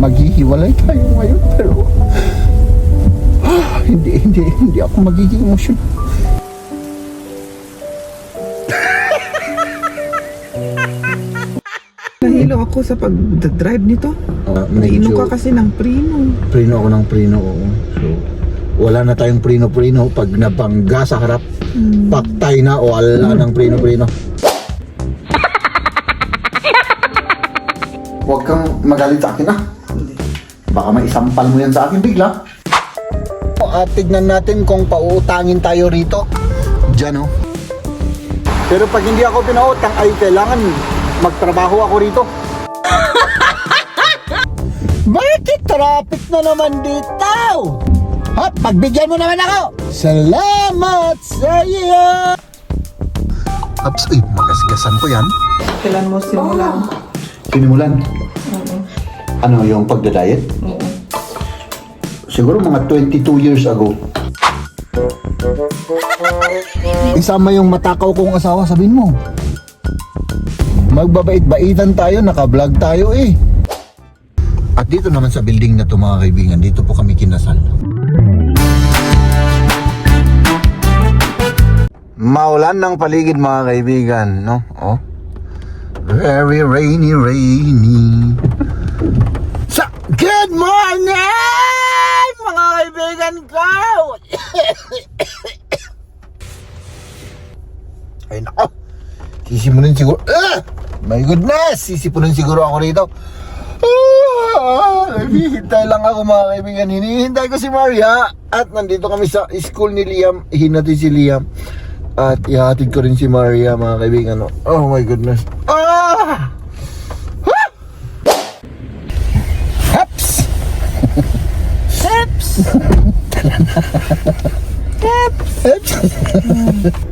maghihiwalay tayo ngayon, pero hindi ako magiging emotional. Nahilo ako sa pag-drive nito. Nainom ka kasi ng prino. Prino ako ng prino, oo. So, wala na tayong prino-prino pag nabangga sa harap. Paktay na o ala ng prino-prino. Huwag kang magalit sa akin, ah. Baka may isampal mo yan sa akin bigla. At tignan natin kung pauutangin tayo rito. Diyan, oh. Pero pag hindi ako pinautang ay kailangan magtrabaho ako rito. Bakit traffic na naman dito? Hop, pagbigyan mo naman ako. Salamat sa iyo. Ups, uy, magasgasan ko yan. Kailan mo simulan? Sinimulan? Ano, yung pagda-diet? Oo. Siguro mga 22 years ago. Isama yung matakaw kong asawa, sabihin mo. Magbabait-baitan tayo, naka-vlog tayo eh. At dito naman sa building na to mga kaibigan, dito po kami kinasal. Maulan ng paligid mga kaibigan, no? Oh. Very rainy. So, good morning mga kaibigan ko! Ay nako, sisipunin siguro. My goodness, sisipunin siguro ako rito. Naghihintay lang ako mga kaibigan. Hinihintay ko si Maria. At nandito kami sa school ni Liam. Hinatid si Liam. At ihatid ko rin si Maria mga kaibigan. Oh my goodness. Haps! Haps! Haps!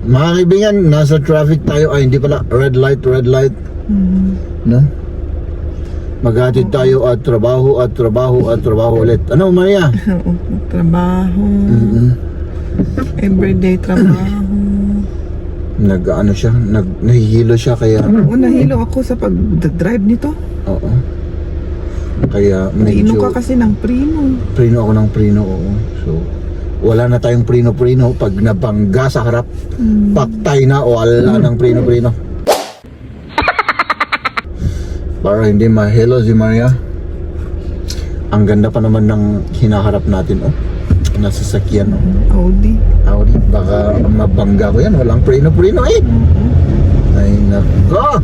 Mga kaibigan, nasa traffic tayo. Ay hindi pala, red light. No? Maghatid tayo at trabaho ulit. Ano Maria? Trabaho. Everyday trabaho. Nag-ano siya, nahihilo siya kaya. Oo, nahilo ako sa pag-drive nito. Oo. Kaya Nainom medyo ka kasi ng prino. prino ako ng prino, oo. So, wala na tayong prino-prino pag nabangga sa harap. Paktay na o ala ng prino-prino. Para hindi mahilo si Maria. Ang ganda pa naman ng hinaharap natin, oh. Nasa sakyan, oh. Audi. Baka mabangga ko yan. Walang prino-prino eh. Ay nako.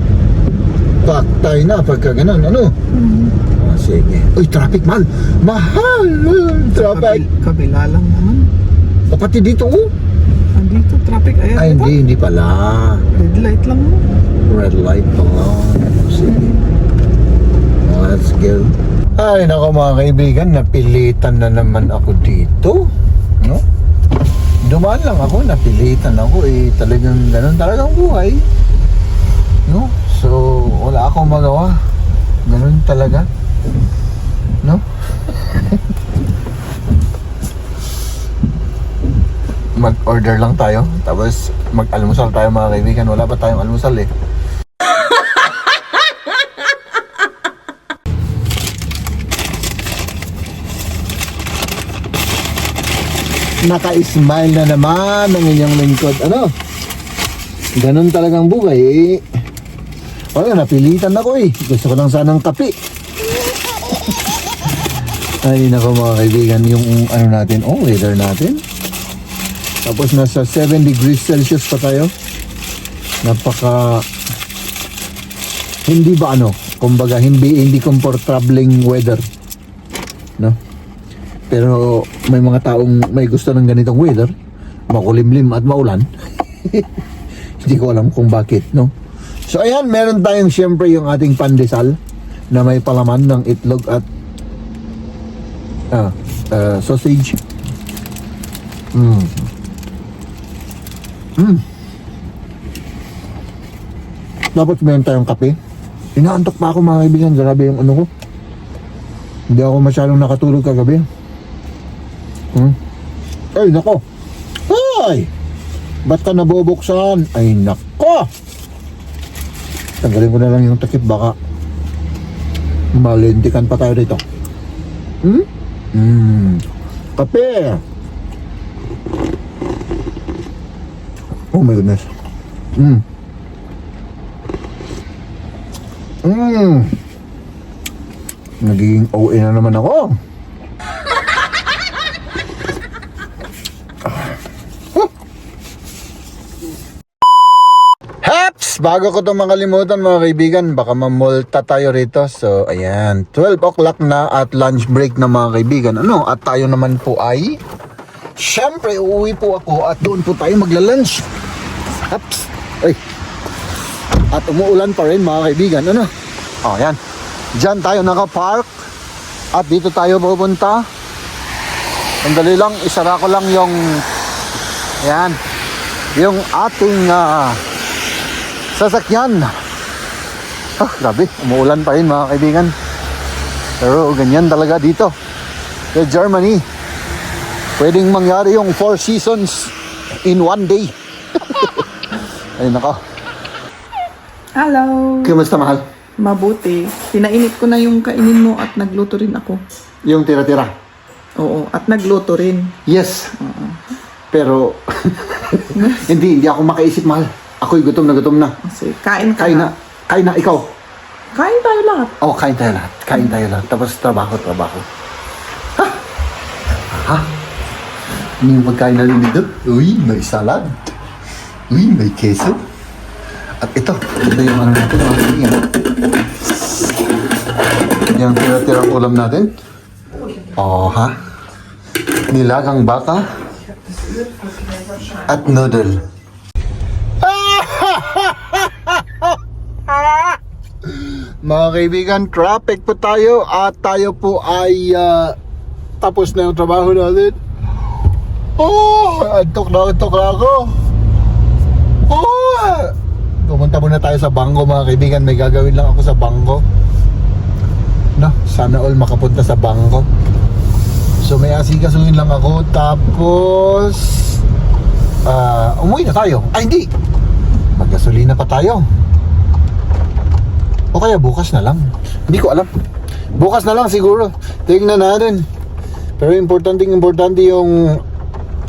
Paktay na pagka ganun. Ano? Sige. Uy, traffic mahal. Mahal. Traffic. Kabila lang naman. O pati dito, oh. Dito, traffic. Ayan, Ay, ito. hindi pala. Red light lang mo. Red light pala. Sige. Let's go. Ay, nako mga kaibigan. Napilitan na naman ako dito. No? Dumaan lang ako. Napilitan ako. Eh, talagang ganun talagang buhay. No? So, wala akong magawa. Ganun talaga. No? Mag-order lang tayo. Tapos mag-almusal tayo mga kaibigan. Wala pa tayong almusal eh. Naka-smile na naman ang inyong lingkod. Ano? Ganun talagang buhay eh. Wala, napilitan ako eh. Gusto ko lang sanang kape. Ay nako mga kaibigan, yung ano natin, weather natin. Tapos nasa 7 degrees Celsius pa tayo. Napaka hindi ba kumbaga hindi comfortabling weather. No? Pero may mga taong may gusto ng ganitong weather, makulimlim at maulan. Hindi ko alam kung bakit, no? So ayan, meron tayong siyempre yung ating pandesal na may palaman ng itlog at sausage. Dapat meron tayong kape. Inaantok pa ako mga kaibigan, grabe yung ano ko. Hindi ako masyadong nakatulog kagabi. Ay nako. Ay! Ba't ka nabubuksan? Ay nako! Tanggalin ko na lang yung takip, baka malintikan pa tayo dito. Kape. Oh my goodness. Nagiging OA na naman ako. Haps! Bago ko itong makalimutan mga kaibigan, baka mamulta tayo rito. So, ayan. 12 o'clock na at lunch break na mga kaibigan. Ano? At tayo naman po ay... Siyempre, uuwi po ako at doon po tayo magla-lunch. Haps! Ay! At umuulan pa rin mga kaibigan. Ano? Oh, ayan. Diyan tayo naka-park. At dito tayo pupunta. Sandali lang, isara ko lang yung... Ayan. Yung ating... sasakyan. Grabe, umuulan pa rin mga kaibigan. Pero ganyan talaga dito sa Germany. Pwedeng mangyari yung 4 seasons in one day. Ayun ako. Hello. Kumusta mahal? Mabuti. Pinainit ko na yung kainin mo at nagluto rin ako. Yung tira-tira? Oo, at nagluto rin. Yes. Pero hindi ako makaisip mahal. Ako'y gutom na. Kasi kain ka Kain na, ikaw. Kain tayo lahat. Oh, kain tayo lahat. Tapos trabaho. Ha? Ano yung pagkain na rin dito? Uy, may salad. Uy, may keso. At ito yung ano natin, mga kaibigan. Yung tira-tirang ulam natin. Oh, ha? Nilagang baka. At noodle. Mga kaibigan, traffic po tayo at tayo po ay tapos na yung trabaho natin. Antok na ako. Pumunta muna tayo sa bangko mga kaibigan. May gagawin lang ako sa bangko. Sana all makapunta sa bangko. So may asikasuhin lang ako. Tapos umuwi na tayo. Ay hindi, maggasolina pa tayo. O kaya bukas na lang. Hindi ko alam. Bukas na lang siguro. Tingnan natin. Pero importante yung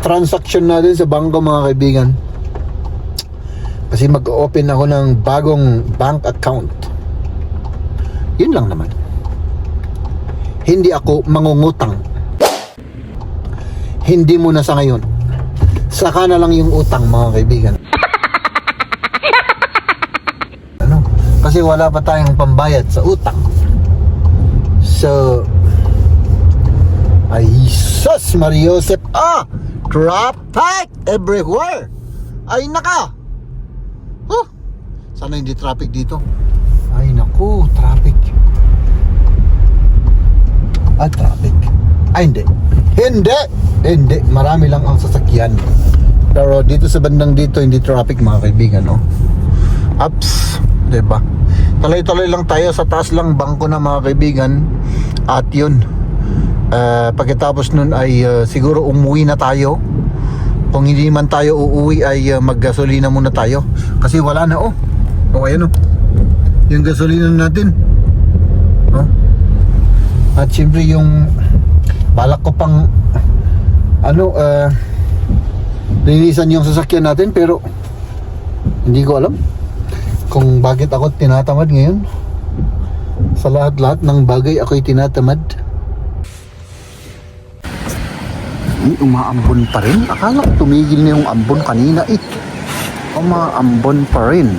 transaction natin sa bangko mga kaibigan. Kasi mag-open ako ng bagong bank account. Yun lang naman. Hindi ako mangungutang. Hindi muna sa ngayon. Saka na lang yung utang mga kaibigan. Kasi wala pa tayong pambayad sa utang. So, ay sus Mariosep. Traffic everywhere. Ay naka. Sana hindi traffic dito. Ay naku, traffic. Traffic. Ay hindi, marami lang ang sasakyan. Pero dito sa bandang dito hindi traffic mga kaibigan, no. Ups, diba? Tuloy-tuloy lang tayo, sa taas lang bangko na mga kaibigan. At yun, pagkatapos nun ay siguro umuwi na tayo. Kung hindi man tayo uuwi ay maggasolina muna tayo. Kasi wala na ayan yung gasolina natin. At syempre yung balak ko pang linisan yung sasakyan natin. Pero hindi ko alam kung bakit ako tinatamad ngayon. Sa lahat-lahat ng bagay ako'y tinatamad. Umaambon pa rin. Akala ko tumigil na yung ambon kanina umaambon pa rin.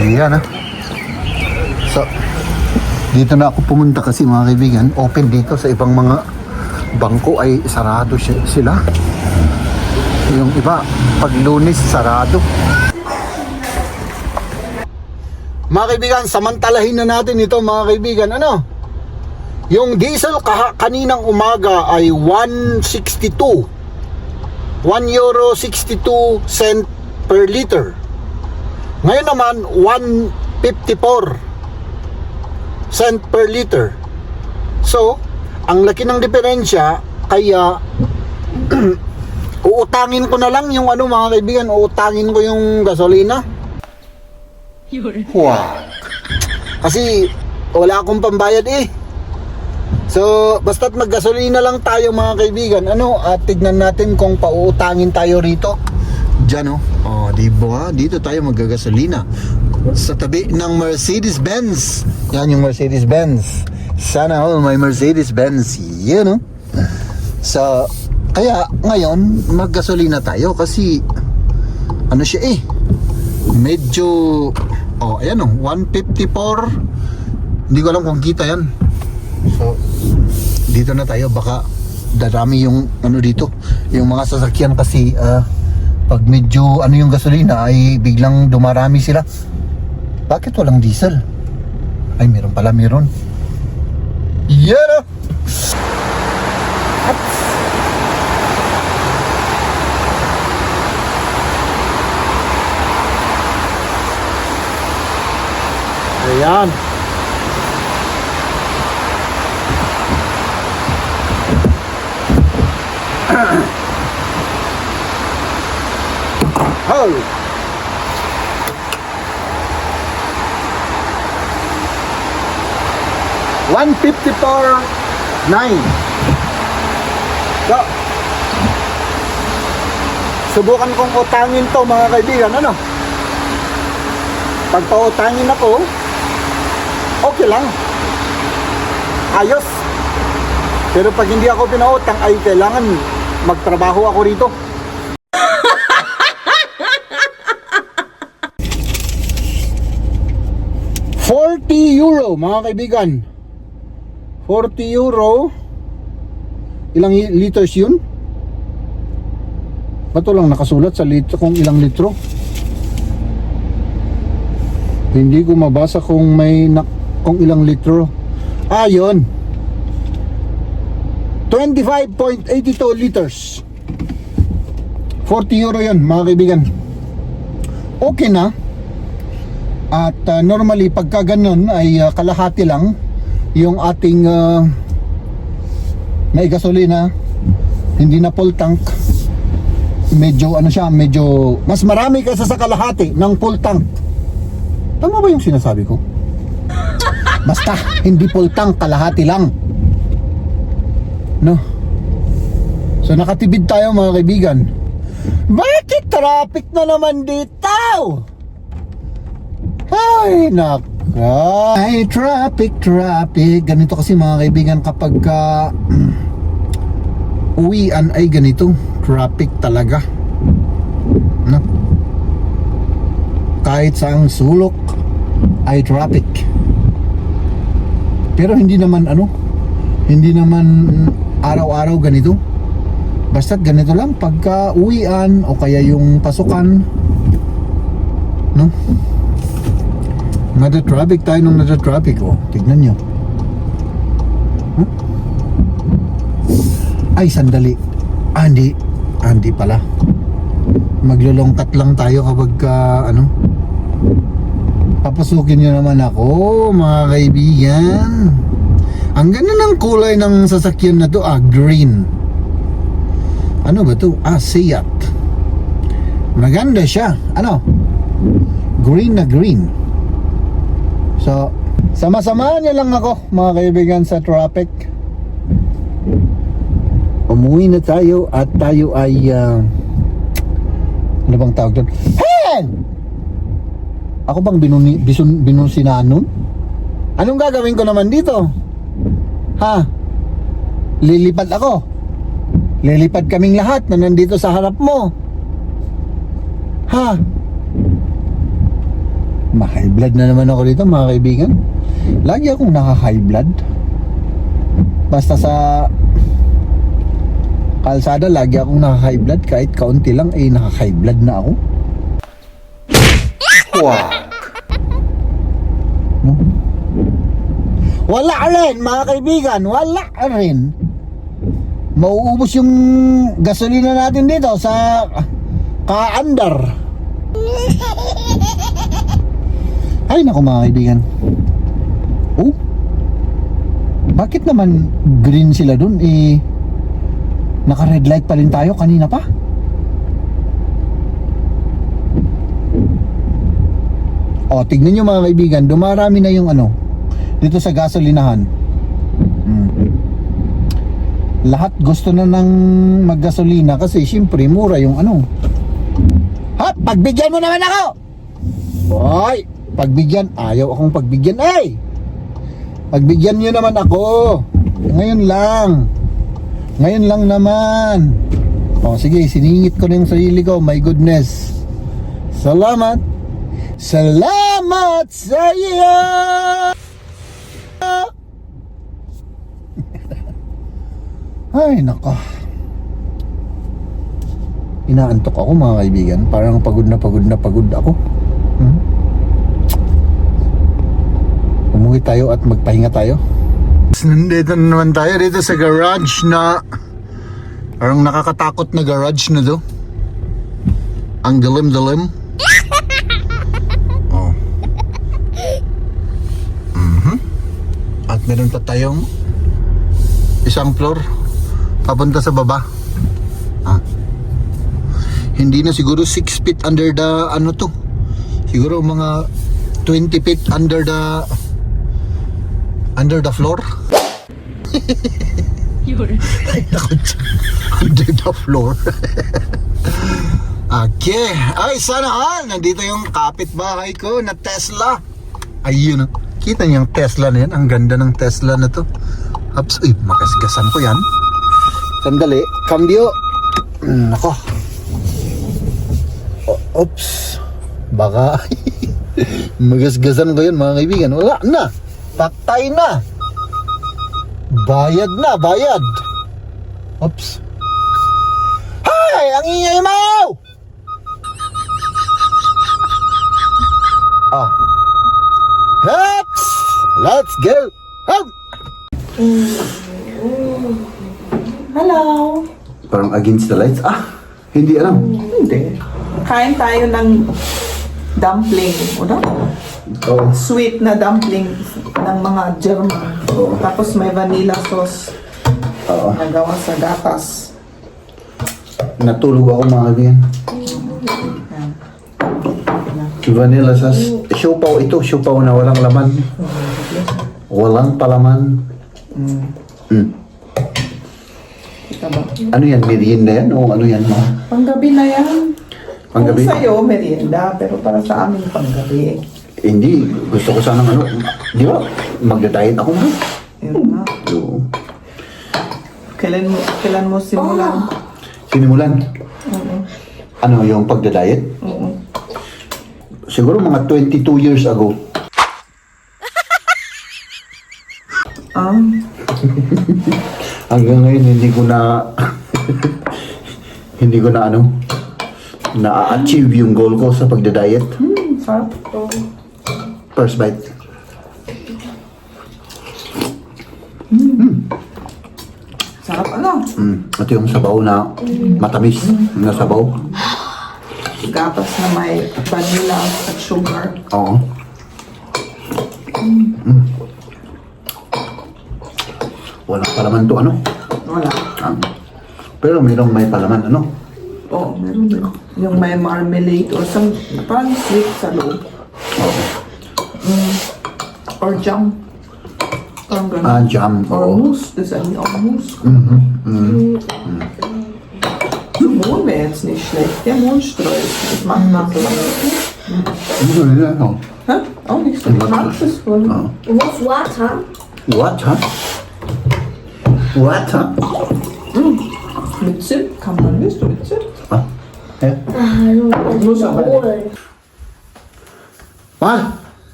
Ayan So dito na ako pumunta kasi mga kaibigan, open dito. Sa ibang mga bangko ay sarado sila. Yung iba pag Lunes sarado. Mga kaibigan, samantalahin na natin ito mga kaibigan. Yung diesel kaninang umaga ay 1.62. 1 euro 62 cent per liter. Ngayon naman 1.54 cent per liter. So, ang laki ng diferensya, kaya uutangin ko na lang yung mga kaibigan, uutangin ko yung gasolina. Wow. Kasi wala akong pambayad eh. So, basta't maggasolina lang tayo mga kaibigan. At tignan natin kung pauutangin tayo rito. Diyan di ba? Dito tayo maggagasolina. Sa tabi ng Mercedes-Benz. Yan yung Mercedes-Benz. Sana all may Mercedes-Benz. Yan So, kaya ngayon maggasolina tayo kasi siya eh. Medyo ayan 154. Hindi ko alam kung kita yan. So, dito na tayo. Baka darami yung dito, yung mga sasakyan kasi pag medyo yung gasolina ay biglang dumarami sila. Bakit walang diesel? Ay, meron pala, meron. Yeah! Ayan. Oh. $154.9. So, subukan kong utangin to mga kaibigan. Pag pautangin ako, okay lang, ayos. Pero pag hindi ako pinautang, ay kailangan magtrabaho ako rito. €40 mga kaibigan. €40. Ilang liters yun? Ba't lang nakasulat sa litro kung ilang litro? Hindi ko mabasa kung kung ilang litro. Yun. 25.82 liters. €40 yun mga kaibigan. Okay na. At normally pagka ganun ay kalahati lang yung ating may gasolina, hindi na full tank. Medyo medyo mas marami kaysa sa kalahati ng full tank. Tama ba yung sinasabi ko? Basta hindi full tank, kalahati lang. So nakatipid tayo mga kaibigan. Bakit traffic na naman dito? Ay, naka. Ay, traffic. Ganito kasi mga kaibigan kapag uwian ay ganito. Traffic talaga. Kahit saang sulok ay traffic. Pero hindi naman araw-araw ganito. Basta't ganito lang pagka uwian o kaya yung pasukan. Nada-traffic tayo nung nada-traffic. Tignan nyo. Ay, sandali. Hindi pala. Maglulongkat lang tayo kapag papasukin nyo naman ako mga kaibigan. Ang ganda ng kulay ng sasakyan na to. Green. Ano ba to? Seat. Maganda siya. Green na green. So, sama-samahan niyo lang ako mga kaibigan sa traffic. Umuwi na tayo at tayo ay ano bang tawag doon? Hen! Ako bang binusinan nun? Anong gagawin ko naman dito? Lilipad ako. Lilipad kaming lahat na nandito sa harap mo. Ma-high blood na naman ako dito mga kaibigan. Lagi akong naka-high blood. Basta sa kalsada lagi akong naka-high blood. Kahit kaunti lang ay naka-high blood na ako. Wow. Wala rin mga kaibigan. Wala rin. Mauubos yung gasolina natin dito sa kaandar. Ay naku mga kaibigan. Bakit naman green sila dun? Naka red light pa rin tayo kanina pa. Tignan nyo mga kaibigan, dumarami na yung Dito sa gasolinahan. Lahat gusto na ng maggasolina kasi syempre mura yung ano. Ha? Pagbigyan mo naman ako! Hoy! Pagbigyan. Ayaw akong pagbigyan. Ay! Pagbigyan nyo naman ako. Ngayon lang. Ngayon lang naman. O sige, siningit ko na yung sarili ko. My goodness. Salamat. Salamat sa iyo! Ay, nako. Inaantok ako mga kaibigan. Parang pagod na pagod ako. Umuwi tayo at magpahinga tayo. Nandito na naman tayo dito sa garage na parang nakakatakot na garage na to. Ang dilim-dilim. Oh. At meron pa tayong isang floor papunta sa baba. Hindi na siguro 6 feet under the ano to. Siguro mga 20 feet under the floor. Ay, takot. Under the floor. Okay. Ay, sana all. Nandito yung kapitbahay ko na Tesla. Ayun. Kita niyo yung Tesla na yan. Ang ganda ng Tesla na to. Ups. Uy, makasgasan ko yan. Sandali. Cambio. Nako. Oops. Baka magasgasan ko yun mga kaibigan. Wala na. Patay na. Bayad na. Bayad. Oops. Hay! Ang ingay mo! Oops! Let's go home! Hello! Parang against the lights. Hindi alam. Hindi. Kain tayo ng dumpling, ano? Oh. Sweet na dumpling ng mga German. Tapos may vanilla sauce na gawa sa gatas. Natulog ako mga kaibigan. Vanilla sauce. Siopaw ito. Siopaw na walang laman. Walang palaman. Kita ba? Ano yan? Merienda yan? O ano yan? Panggabi na yan. Panggabi? Kung sa'yo, merienda. Pero para sa amin, panggabi. Hindi. Gusto ko sanang ano. Di ba? Magda-diet ako na. Yun nga. Oo. Kailan mo simulan? Sinimulan? Oo. Ano yung pagda-diet? Oo. Siguro mga 22 years ago. Hanggang ngayon hindi ko na na-achieve yung goal ko sa pagda-diet. Sarap. First bite. Sarap ano? Ito yung sabaw na matamis na sabaw. Gatas na may vanilla at sugar. Oo. Walang palaman to ano? Wala. Pero mayroong may palaman ano? Oo, meron din. Yung may marmalade or some parang sweet sa loob. Oo. Or jam. Parang ganun. Jam. Or Oo. mousse. Das ist eigentlich auch Mousse. So Mohn wäre jetzt nicht schlecht. Der Mohnstreusel. Das mag ich Ano? Hä? Auch nicht so. Ich mag das voll. What's water? What, ha? What, ha? Mit Zimt kann man nicht. Mit Zimt. Eh? Muss aber nicht. Holen. Mahal?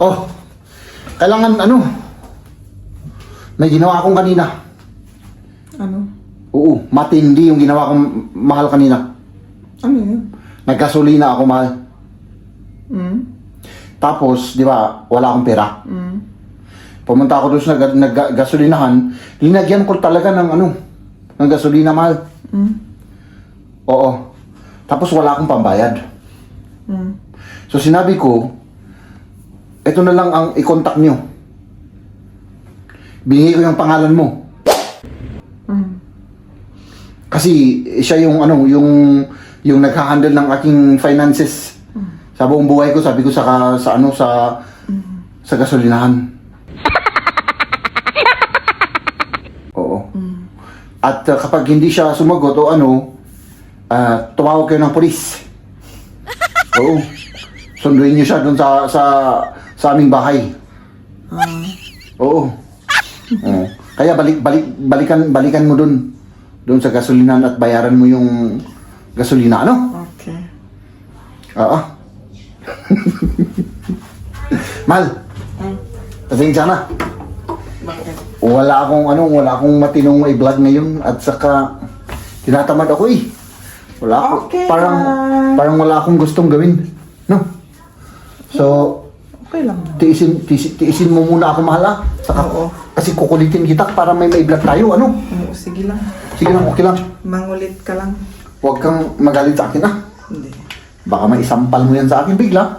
Oh, kailangan ano? May ginawa akong kanina. Ano? Oo, matindi yung ginawa kong mahal kanina. Ano yun? Naggasolina ako mahal. Tapos, di ba, wala akong pera. Pumunta ako doon sa naggasolinahan, linagyan ko talaga ng ano, ng gasolina mahal. Oo. Tapos wala akong pambayad. So sinabi ko, ito na lang ang i-contact nyo. Binigay ko yung pangalan mo. Kasi siya yung ano, yung nagha-handle ng aking finances. Sa buong buhay ko, sabi ko sa gasolinahan. At kapag hindi siya sumagot o ano, tumawag kayo ng polis. Oo. Sunduin niyo siya doon sa aming bahay. Oo. Oo. Kaya balikan mo doon sa gasolinan at bayaran mo yung gasolina, ano? Okay. Oo. Mal. Pasensya na. Bakit? Wala akong matinong i-vlog ngayon at saka tinatamad ako eh. Wala ako. Okay Parang wala akong gustong gawin. No? So, Okay lang. tiisin mo muna ako, mahal, ah. Saka, Oo. kasi kukulitin kita para may vlog tayo, ano? Oo, sige lang. Sige lang, okay lang. Mangulit ka lang. Huwag kang magalit sa akin, ah. Hindi. Baka may isampal mo yan sa akin bigla.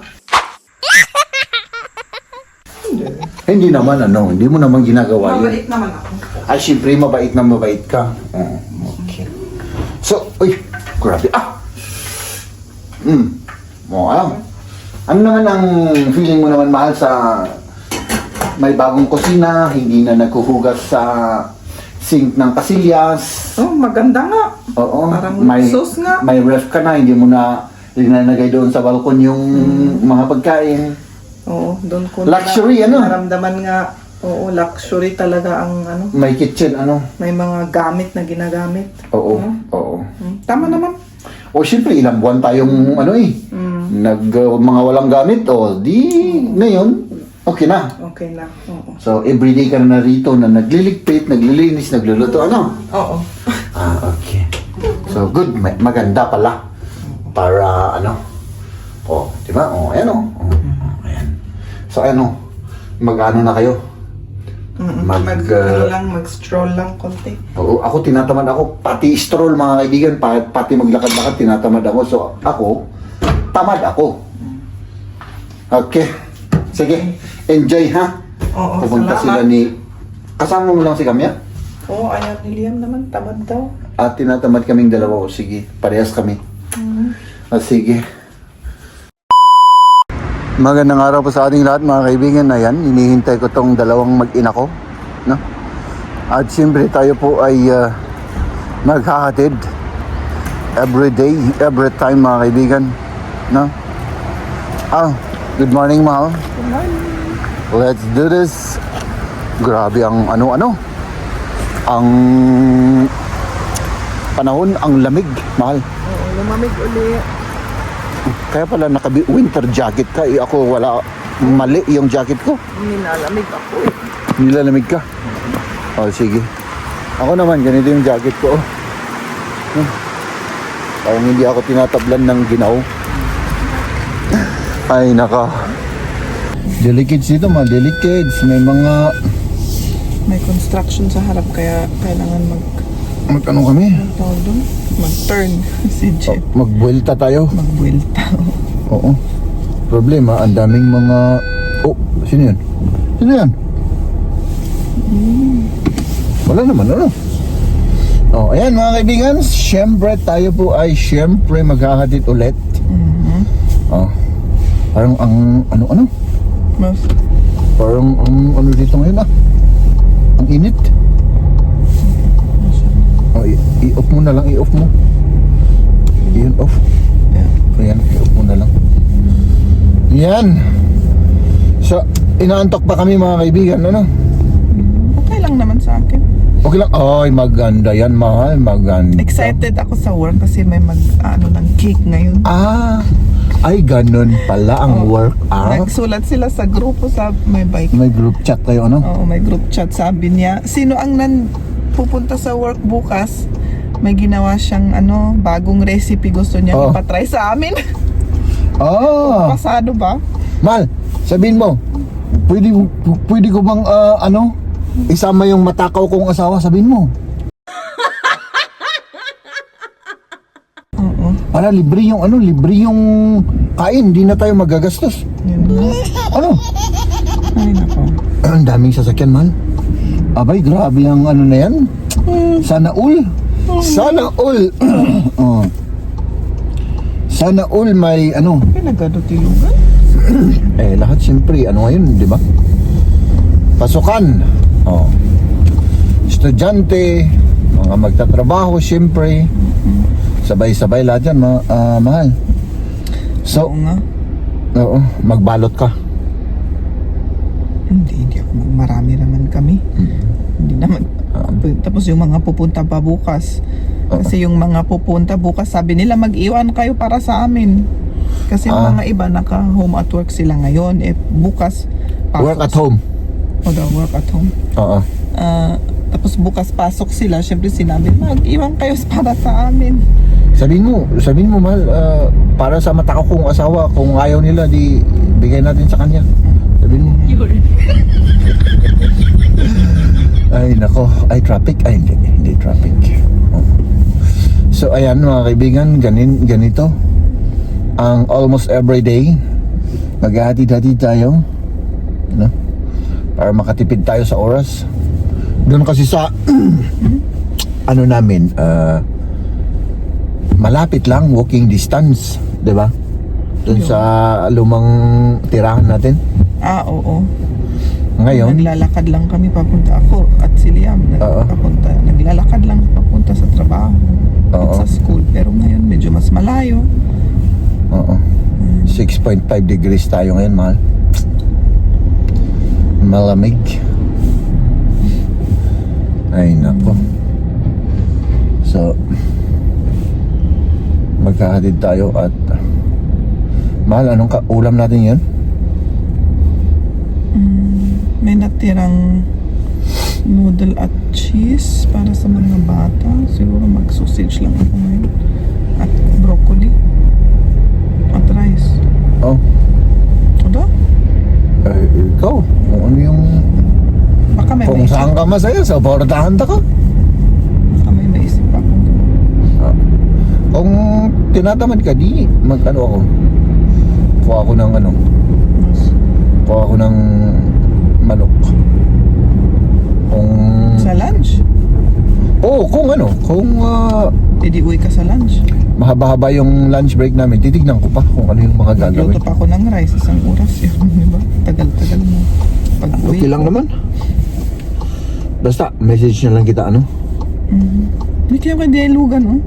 Hindi naman, ano, hindi mo naman ginagawa yun. Mabait naman ako. Ay, syempre, mabait na mabait ka. Okay. So, uy, grabe, mo alam. Ano naman ang feeling mo naman, mahal, sa may bagong kusina, hindi na naghuhugas sa sink ng kasilyas. Oh, maganda nga. Oo. Parang may, luxus nga. may ref ka na, hindi mo na linalagay doon sa balkon yung mga pagkain. Oo, doon ko Luxury, ano? naramdaman nga. Oo, luxury talaga ang ano. May kitchen, ano? May mga gamit na ginagamit. Oo, oo. Tama naman. O syempre, ilang buwan tayong ano mga walang gamit, di ngayon, okay na. Okay na. Oo. So, everyday ka na narito na nagliligpit, naglilinis, nagluluto, ano? Oo. Okay. So, good. Maganda pala. Para, ano? Di ba? Ayan, ayan. So, ano? Mag-ano na kayo? Mag-stroll lang konti. Oo, ako tinatamad ako. Pati stroll, mga kaibigan, pati maglakad-lakad, tinatamad ako. So, ako, tamad ako. Okay. Sige. Enjoy, ha? Oo, Pupunta sila salamat. Kasama mo lang si Kamya? Oo, ayaw ni Liam naman. Tamad daw. At tinatamad kaming dalawa. O, sige. Parehas kami. Sige. Magandang araw po sa ating lahat, mga kaibigan. Ayan, hinihintay ko tong dalawang mag-ina ko, no? At siyempre tayo po ay maghahatid every day, every time, mga kaibigan, no? Good morning, mahal. Good morning. Let's do this. Grabe ang ano-ano. Ang panahon, ang lamig, mahal. Oo, lumamig uli. Kaya pala winter jacket ka. Ako wala, mali yung jacket ko. Nilalamig ako. Nilalamig ka? Sige. Ako naman, ganito yung jacket ko. Parang hindi ako tinatablan ng ginaw. Ay, naka. Delicates dito, mga delicates. May construction sa harap kaya kailangan Mag-ano kami? tawag doon? Mag-turn si Jet. Magbuelta tayo. Magbuelta. Oo. Problema, ang daming mga... sino yan? Sino yan? Wala naman, ano? Ayan, mga kaibigan. Siyempre, tayo po ay maghahatid ulit. Parang ang... Ano? Mas Parang ang ano dito ngayon, ang init. I-off mo na lang, i-off mo. Iyon, off. Ayan, i-off mo na lang. Yan. So, inaantok pa kami, mga kaibigan, ano? okay lang naman sa akin. Okay lang. Ay, maganda yan, mahal. Maganda. Excited ako sa work kasi may ng cake ngayon. Ay, ganun pala ang work out. Nagsulat sila sa grupo sa may bike. May group chat tayo, ano? Oo, may group chat. Sabi niya, sino ang pupunta sa work bukas? May ginawa siyang bagong recipe gusto niya ipatry sa amin. Pasado ba? Mal, sabihin mo, pwede ko bang isama yung matakaw kong asawa, sabihin mo. Oo. Para libre yung kain, hindi na tayo magagastos. Yun nga. Ano? Ay, nako. Ang daming sasakyan, man. Abay, grabe ang na yan. Sana all. Sana all. Sana all may Pinagdutilugan? lahat siyempre, ngayon, di ba? Pasukan. estudyante, mga magtatrabaho, syempre. Sabay-sabay lahat yan, mahal. So, Oo nga. oo, magbalot ka. Hindi ako. Marami naman kami. Hindi naman. Tapos yung mga pupunta pa bukas. Kasi yung mga pupunta bukas, sabi nila mag-iwan kayo para sa amin. Kasi yung mga iba naka-home at work sila ngayon. Bukas, pasok. Work at home. O daw, work at home. Oo. Tapos bukas pasok sila. Syempre sinabi, mag-iwan kayo para sa amin. Sabihin mo mahal, para sa mata ko kong asawa, kung ayaw nila, di bigay natin sa kanya. Sabihin mo. Ay nako, ay traffic, ay hindi traffic. Oh. So ayan mga kaibigan, ganito ang almost every day maghahatid-hatid tayo, no? Para makatipid tayo sa oras. Doon kasi sa ano namin, malapit lang, walking distance, 'di ba? Doon sa lumang tirahan natin. Oo. Ngayon, Naglalakad lang kami papunta ako at si Liam. Naglalakad lang papunta sa trabaho at sa school. Pero ngayon medyo mas malayo. oo. 6.5 degrees tayo ngayon, mahal. Malamig. Ay nako. So magkahatid tayo at mahal, anong ulam natin yun? May natirang noodle at cheese para sa mga bata. Siguro mag-sausage lang ako ngayon. At broccoli. At rice. Oh, Ano? ikaw, kung ano yung Baka may kung saan ka masaya, sa portahan ta ka. Baka may maisip ako. Kung tinatamad ka, di mag-ano ako. Kuha ako ng ano, kuha ako ng manok. Kung Sa lunch? kung ano, kung Hindi uwi ka sa lunch. mahaba-haba yung lunch break namin, titignan ko pa kung ano yung mga gagawin. Nagluto pa ako ng rice, 1 oras yun, di ba? Tagal-tagal mo. Pag uwi. Okay lang naman. Basta, message na lang kita, ano? Hindi kayo kay Dialugan, oh.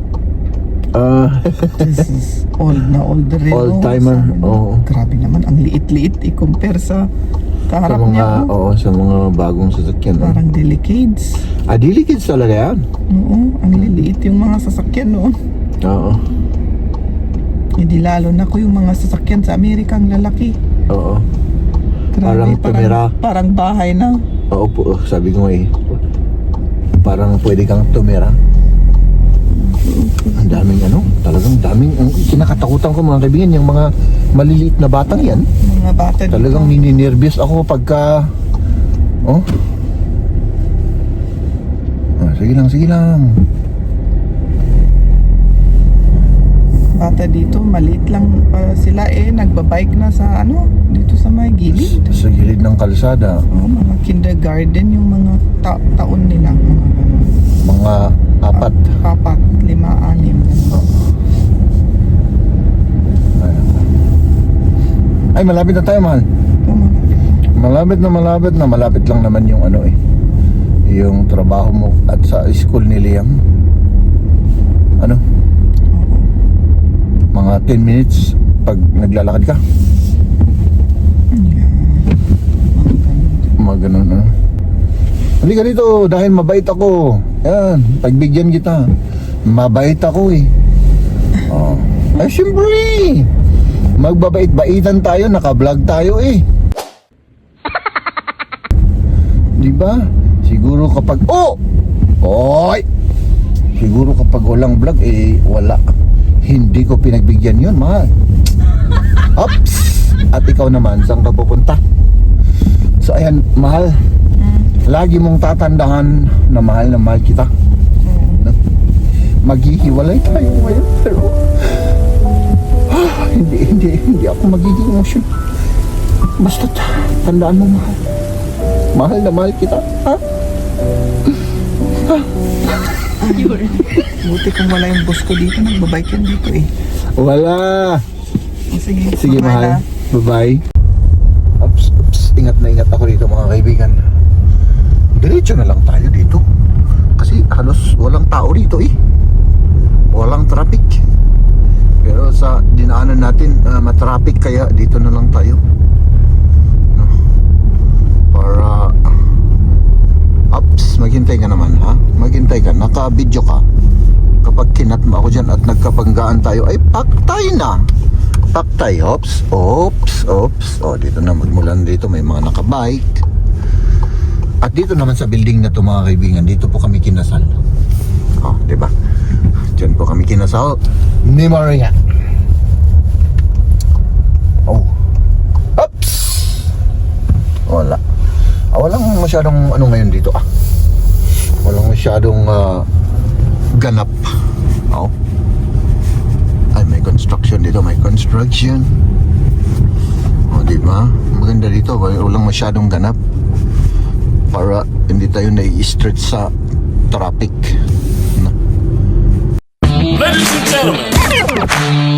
This is old na old rin. Old timer, oo. Grabe naman, ang liit-liit i-compare sa Sa kaharap mga, niya. Oh. sa mga bagong sasakyan. Parang delicades. Dili kids talaga yan. Oo, ang liliit yung mga sasakyan, no? Oo. Hindi lalo na ko yung mga sasakyan sa Amerika, ang lalaki. Oo. Grabe, Parang tumira. parang bahay na. Oo po, sabi ko parang pwede kang tumira. Ang daming talagang daming, ang kinakatakutan ko mga kaibigan, yung mga maliliit na batang yan. Mga bata dito. Talagang nininervyos ako pagka, sige lang. Bata dito, maliit lang pa sila nagbabike na sa dito sa may gilid. Sa gilid ng kalsada, Mga kindergarten yung mga taon nila. mga 4. 4, 5, 6. Ay, malapit na tayo, mahal. Malapit na. Malapit lang naman yung yung trabaho mo at sa school ni Liam. Mga 10 minutes pag naglalakad ka. Mga ganun. Halika dito dahil mabait ako. Yan, pagbigyan kita. Mabait ako Ay, syempre. Magbabait-baitan tayo, naka-vlog tayo Diba? Siguro kapag siguro kapag walang vlog wala. Hindi ko pinagbigyan yun, mahal. Ops! At ikaw naman, saan ka pupunta? So ayan, mahal. Lagi mong tatandaan na mahal kita. Maghihiwalay tayo ngayon, pero hindi ako magiging emotion. Basta tandaan mo, mahal. Mahal na mahal kita, ha? Buti kung wala yung boss ko dito, nagbabike yan dito Wala. Sige, mahal. Bye-bye. Ingat na ingat ako dito, mga kaibigan. Diretso na lang tayo dito. natin matraffic, kaya dito na lang tayo, no? Para ups, maghintay ka naman, ha? Maghintay ka, naka-video ka. Kapag kinatma ako dyan at nagkabanggaan tayo, ay paktay na. Paktay, ops. O, dito na, magmulan dito, may mga nakabike. At dito naman sa building na to, mga kaibigan, dito po kami kinasal. O, diba? Diyan po kami kinasal ni Maria. Oh. Ops! Wala. Walang masyadong ano ngayon dito, Walang masyadong ganap. Oh. Ay, may construction dito, may construction. O, diba? Maganda dito, walang masyadong ganap. Para hindi tayo nai-stretch sa traffic. Ladies and gentlemen.